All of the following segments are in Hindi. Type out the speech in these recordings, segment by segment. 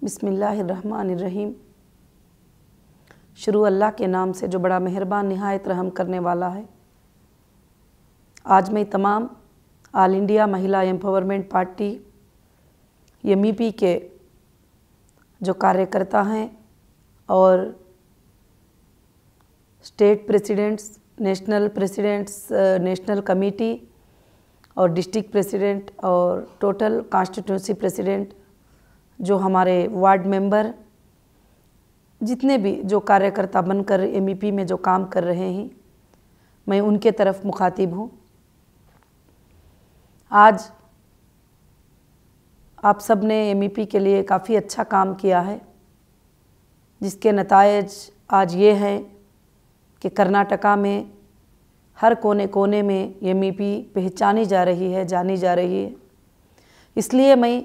बिस्मिल्लाहिर्रहमानिर्रहीम। शुरू अल्लाह के नाम से जो बड़ा मेहरबान निहायत रहम करने वाला है। आज मैं तमाम all India Mahila empowerment party MEP के जो कार्यकर्ता हैं और state presidents, national presidents, national committee और डिस्ट्रिक्ट प्रेसिडेंट और टोटल कॉन्स्टिट्यूंसी प्रेसिडेंट, जो हमारे वार्ड मेंबर, जितने भी जो कार्यकर्ता बनकर MEP में जो काम कर रहे हैं, मैं उनके तरफ मुखातिब हूँ। आज आप सब ने MEP के लिए काफ़ी अच्छा काम किया है, जिसके नतायज आज ये हैं कि कर्नाटका में हर कोने कोने में MEP पहचानी जा रही है, जानी जा रही है। इसलिए मैं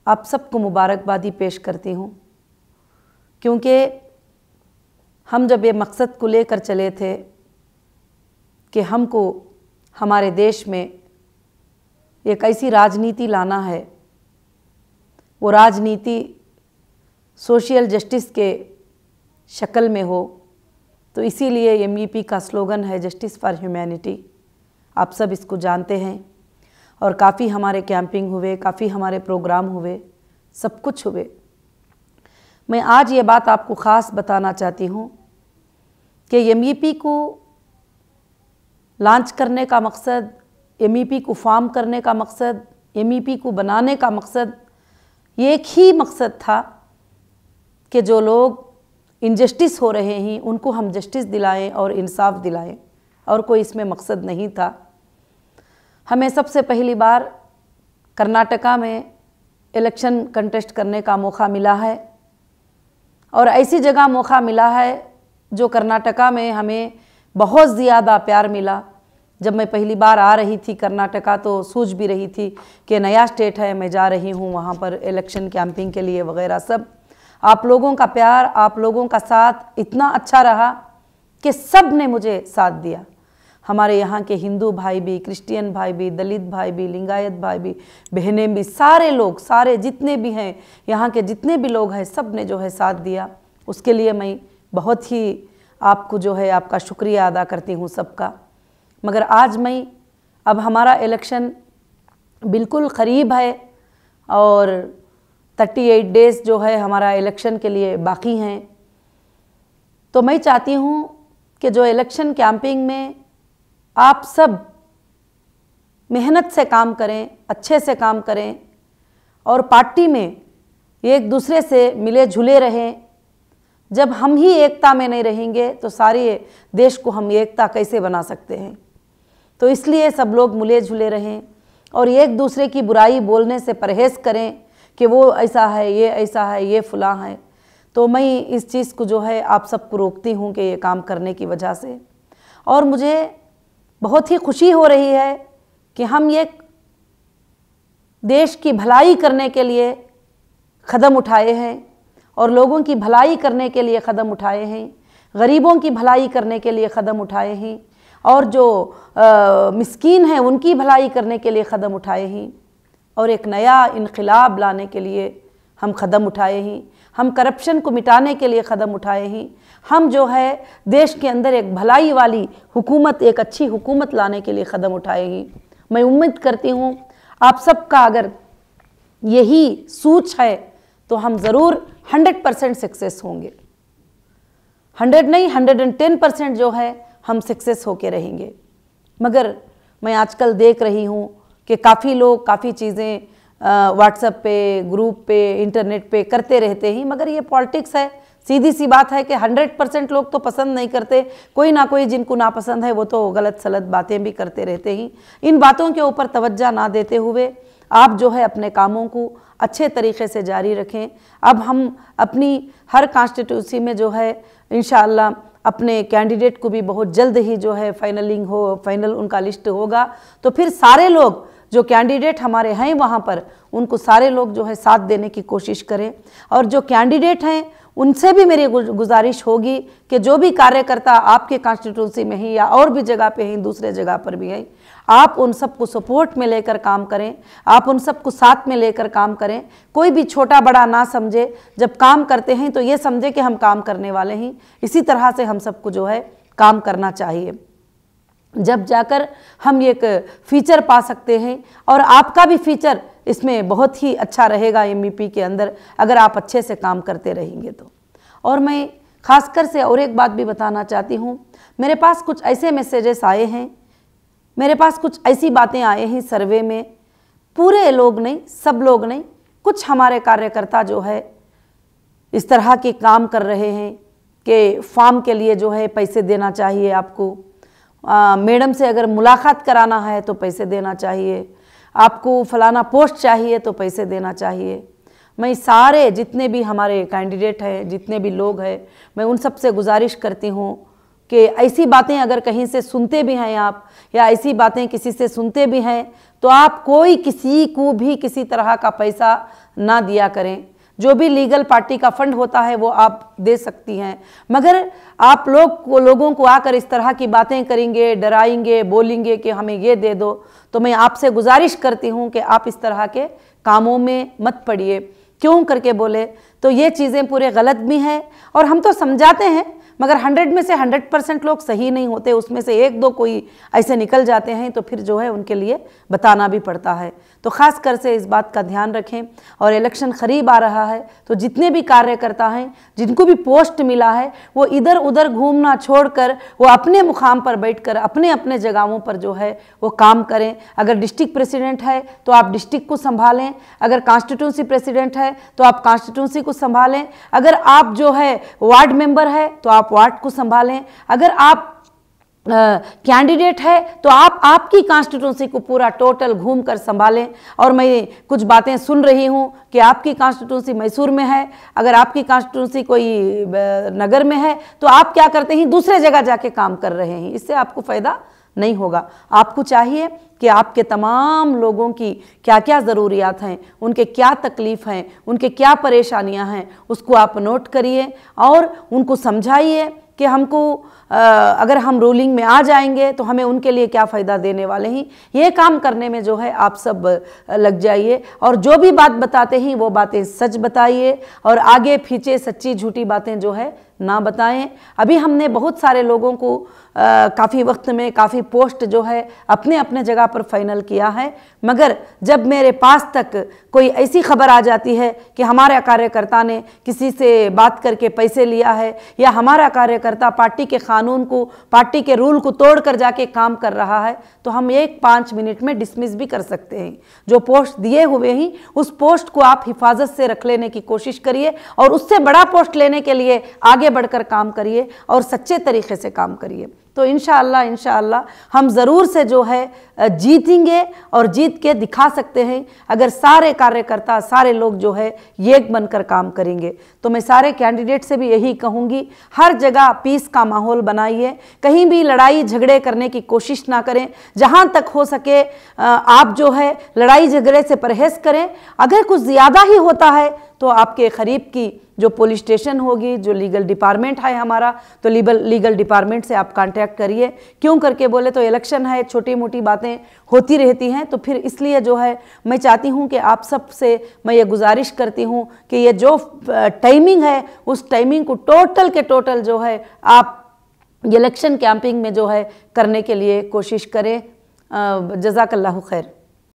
आप सबको मुबारकबादी पेश करती हूँ, क्योंकि हम जब ये मकसद को लेकर चले थे कि हमको हमारे देश में एक ऐसी राजनीति लाना है, वो राजनीति सोशल जस्टिस के शक्ल में हो, तो इसीलिए MEP का स्लोगन है जस्टिस फॉर ह्यूमैनिटी। आप सब इसको जानते हैं और काफ़ी हमारे कैंपिंग हुए, काफ़ी हमारे प्रोग्राम हुए, सब कुछ हुए। मैं आज ये बात आपको ख़ास बताना चाहती हूँ कि MEP को लॉन्च करने का मकसद, MEP को फॉर्म करने का मकसद, MEP को बनाने का मकसद एक ही मकसद था कि जो लोग इनजस्टिस हो रहे हैं उनको हम जस्टिस दिलाएं और इंसाफ दिलाएं, और कोई इसमें मकसद नहीं था। हमें सबसे पहली बार कर्नाटका में इलेक्शन कंटेस्ट करने का मौका मिला है, और ऐसी जगह मौका मिला है जो कर्नाटका में हमें बहुत ज़्यादा प्यार मिला। जब मैं पहली बार आ रही थी कर्नाटका तो सूझ भी रही थी कि नया स्टेट है, मैं जा रही हूँ वहाँ पर इलेक्शन कैंपिंग के लिए वगैरह सब। आप लोगों का प्यार, आप लोगों का साथ इतना अच्छा रहा कि सब ने मुझे साथ दिया। हमारे यहाँ के हिंदू भाई भी, क्रिश्चियन भाई भी, दलित भाई भी, लिंगायत भाई भी, बहनें भी, सारे लोग, सारे जितने भी हैं यहाँ के जितने भी लोग हैं, सब ने जो है साथ दिया। उसके लिए मैं बहुत ही आपको जो है आपका शुक्रिया अदा करती हूँ सबका। मगर आज मैं, अब हमारा इलेक्शन बिल्कुल क़रीब है और 38 डेज़ जो है हमारा इलेक्शन के लिए बाकी हैं, तो मैं चाहती हूँ कि जो इलेक्शन कैंपिंग में आप सब मेहनत से काम करें, अच्छे से काम करें और पार्टी में एक दूसरे से मिले जुले रहें। जब हम ही एकता में नहीं रहेंगे तो सारे देश को हम एकता कैसे बना सकते हैं। तो इसलिए सब लोग मिले जुले रहें और एक दूसरे की बुराई बोलने से परहेज़ करें कि वो ऐसा है, ये ऐसा है, ये फलां है। तो मैं इस चीज़ को जो है आप सबको रोकती हूँ कि ये काम करने की वजह से। और मुझे बहुत ही खुशी हो रही है कि हम ये देश की भलाई करने के लिए कदम उठाए हैं और लोगों की भलाई करने के लिए कदम उठाए हैं, गरीबों की भलाई करने के लिए कदम उठाए हैं और जो मिस्कीन हैं उनकी भलाई करने के लिए कदम उठाए हैं और एक नया इनकलाब लाने के लिए हम कदम उठाए हैं। हम करप्शन को मिटाने के लिए कदम उठाए हैं। हम जो है देश के अंदर एक भलाई वाली हुकूमत, एक अच्छी हुकूमत लाने के लिए कदम उठाए हैं। मैं उम्मीद करती हूँ आप सबका अगर यही सूझ है तो हम ज़रूर 100% सक्सेस होंगे। 100 नहीं, 110% जो है हम सक्सेस होके रहेंगे। मगर मैं आजकल देख रही हूँ कि काफ़ी लोग काफ़ी चीज़ें व्हाट्सएप पे, ग्रुप पे, इंटरनेट पे करते रहते हैं, मगर ये पॉलिटिक्स है। सीधी सी बात है कि 100% लोग तो पसंद नहीं करते, कोई ना कोई जिनको नापसंद है वो तो गलत सलत बातें भी करते रहते हैं। इन बातों के ऊपर तवज्जो ना देते हुए आप जो है अपने कामों को अच्छे तरीके से जारी रखें। अब हम अपनी हर कॉन्स्टिट्यूंसी में जो है इंशाअल्लाह अपने कैंडिडेट को भी बहुत जल्द ही जो है फाइनल उनका लिस्ट होगा, तो फिर सारे लोग जो कैंडिडेट हमारे हैं वहाँ पर उनको सारे लोग जो है साथ देने की कोशिश करें। और जो कैंडिडेट हैं उनसे भी मेरी गुजारिश होगी कि जो भी कार्यकर्ता आपके कॉन्स्टिट्यूंसी में ही या और भी जगह पे हैं, दूसरे जगह पर भी हैं, आप उन सबको सपोर्ट में लेकर काम करें, आप उन सबको साथ में लेकर काम करें। कोई भी छोटा बड़ा ना समझे, जब काम करते हैं तो ये समझे कि हम काम करने वाले हैं। इसी तरह से हम सबको जो है काम करना चाहिए, जब जाकर हम एक फीचर पा सकते हैं। और आपका भी फीचर इसमें बहुत ही अच्छा रहेगा एमईपी के अंदर, अगर आप अच्छे से काम करते रहेंगे तो। और मैं खासकर से और एक बात भी बताना चाहती हूँ, मेरे पास कुछ ऐसे मैसेजेस आए हैं, मेरे पास कुछ ऐसी बातें आए हैं सर्वे में, पूरे लोग नहीं, सब लोग नहीं, कुछ हमारे कार्यकर्ता जो है इस तरह के काम कर रहे हैं कि फॉर्म के लिए जो है पैसे देना चाहिए आपको, मैडम से अगर मुलाकात कराना है तो पैसे देना चाहिए, आपको फलाना पोस्ट चाहिए तो पैसे देना चाहिए। मैं सारे जितने भी हमारे कैंडिडेट हैं, जितने भी लोग हैं, मैं उन सब से गुजारिश करती हूँ कि ऐसी बातें अगर कहीं से सुनते भी हैं आप, या ऐसी बातें किसी से सुनते भी हैं, तो आप कोई किसी को भी किसी तरह का पैसा ना दिया करें। जो भी लीगल पार्टी का फंड होता है वो आप दे सकती हैं, मगर आप लोगों को आकर इस तरह की बातें करेंगे, डराएंगे, बोलेंगे कि हमें ये दे दो, तो मैं आपसे गुजारिश करती हूँ कि आप इस तरह के कामों में मत पड़िए। क्यों करके बोले तो ये चीज़ें पूरे गलत भी हैं, और हम तो समझाते हैं, मगर 100 में से 100% लोग सही नहीं होते, उसमें से एक दो कोई ऐसे निकल जाते हैं, तो फिर जो है उनके लिए बताना भी पड़ता है। तो ख़ास कर से इस बात का ध्यान रखें। और इलेक्शन करीब आ रहा है, तो जितने भी कार्यकर्ता हैं, जिनको भी पोस्ट मिला है, वो इधर उधर घूमना छोड़कर वो अपने मुकाम पर बैठकर अपने अपने जगहों पर जो है वो काम करें। अगर डिस्ट्रिक्ट प्रेसिडेंट है तो आप डिस्ट्रिक्ट को संभालें, अगर कॉन्स्टिट्यूंसी प्रेसिडेंट है तो आप कॉन्स्टिट्यूंसी को संभालें, अगर आप जो है वार्ड मेंबर है तो आप वार्ड को संभालें, अगर आप कैंडिडेट है तो आप आपकी कॉन्स्टिट्यूंसी को पूरा टोटल घूमकर संभालें। और मैं कुछ बातें सुन रही हूं कि आपकी कॉन्स्टिट्यूंसी मैसूर में है, अगर आपकी कॉन्स्टिट्यूंसी कोई नगर में है तो आप क्या करते हैं, दूसरे जगह जाके काम कर रहे हैं। इससे आपको फ़ायदा नहीं होगा। आपको चाहिए कि आपके तमाम लोगों की क्या क्या ज़रूरियात हैं, उनके क्या तकलीफ़ हैं, उनके क्या परेशानियां हैं, उसको आप नोट करिए और उनको समझाइए कि हमको अगर हम रूलिंग में आ जाएंगे तो हमें उनके लिए क्या फ़ायदा देने वाले हैं। ये काम करने में जो है आप सब लग जाइए, और जो भी बात बताते हैं वो बातें सच बताइए, और आगे पीछे सच्ची झूठी बातें जो है ना बताएं। अभी हमने बहुत सारे लोगों को काफ़ी वक्त में काफ़ी पोस्ट जो है अपने अपने जगह पर फाइनल किया है, मगर जब मेरे पास तक कोई ऐसी खबर आ जाती है कि हमारा कार्यकर्ता ने किसी से बात करके पैसे लिया है, या हमारा कार्यकर्ता पार्टी के कानून को, पार्टी के रूल को तोड़ कर जाके काम कर रहा है, तो हम 1-5 मिनट में डिसमिस भी कर सकते हैं। जो पोस्ट दिए हुए हैं उस पोस्ट को आप हिफाजत से रख लेने की कोशिश करिए, और उससे बड़ा पोस्ट लेने के लिए आगे बढ़कर काम करिए और सच्चे तरीके से काम करिए। तो इंशाअल्लाह हम ज़रूर से जो है जीतेंगे, और जीत के दिखा सकते हैं अगर सारे कार्यकर्ता, सारे लोग जो है एक बनकर काम करेंगे। तो मैं सारे कैंडिडेट से भी यही कहूँगी, हर जगह पीस का माहौल बनाइए, कहीं भी लड़ाई झगड़े करने की कोशिश ना करें। जहाँ तक हो सके आप जो है लड़ाई झगड़े से परहेज़ करें। अगर कुछ ज़्यादा ही होता है तो आपके करीब की जो पुलिस स्टेशन होगी, जो लीगल डिपार्टमेंट है हमारा, तो लीगल डिपार्टमेंट से आप कांटेक्ट करिए। क्यों करके बोले तो इलेक्शन है, छोटी मोटी बातें होती रहती हैं, तो फिर इसलिए जो है मैं चाहती हूं कि आप सब से मैं ये गुजारिश करती हूं कि ये जो टाइमिंग है उस टाइमिंग को टोटल के टोटल जो है आप इलेक्शन कैंपिंग में जो है करने के लिए कोशिश करें। जज़ाकल्लाहु खैर।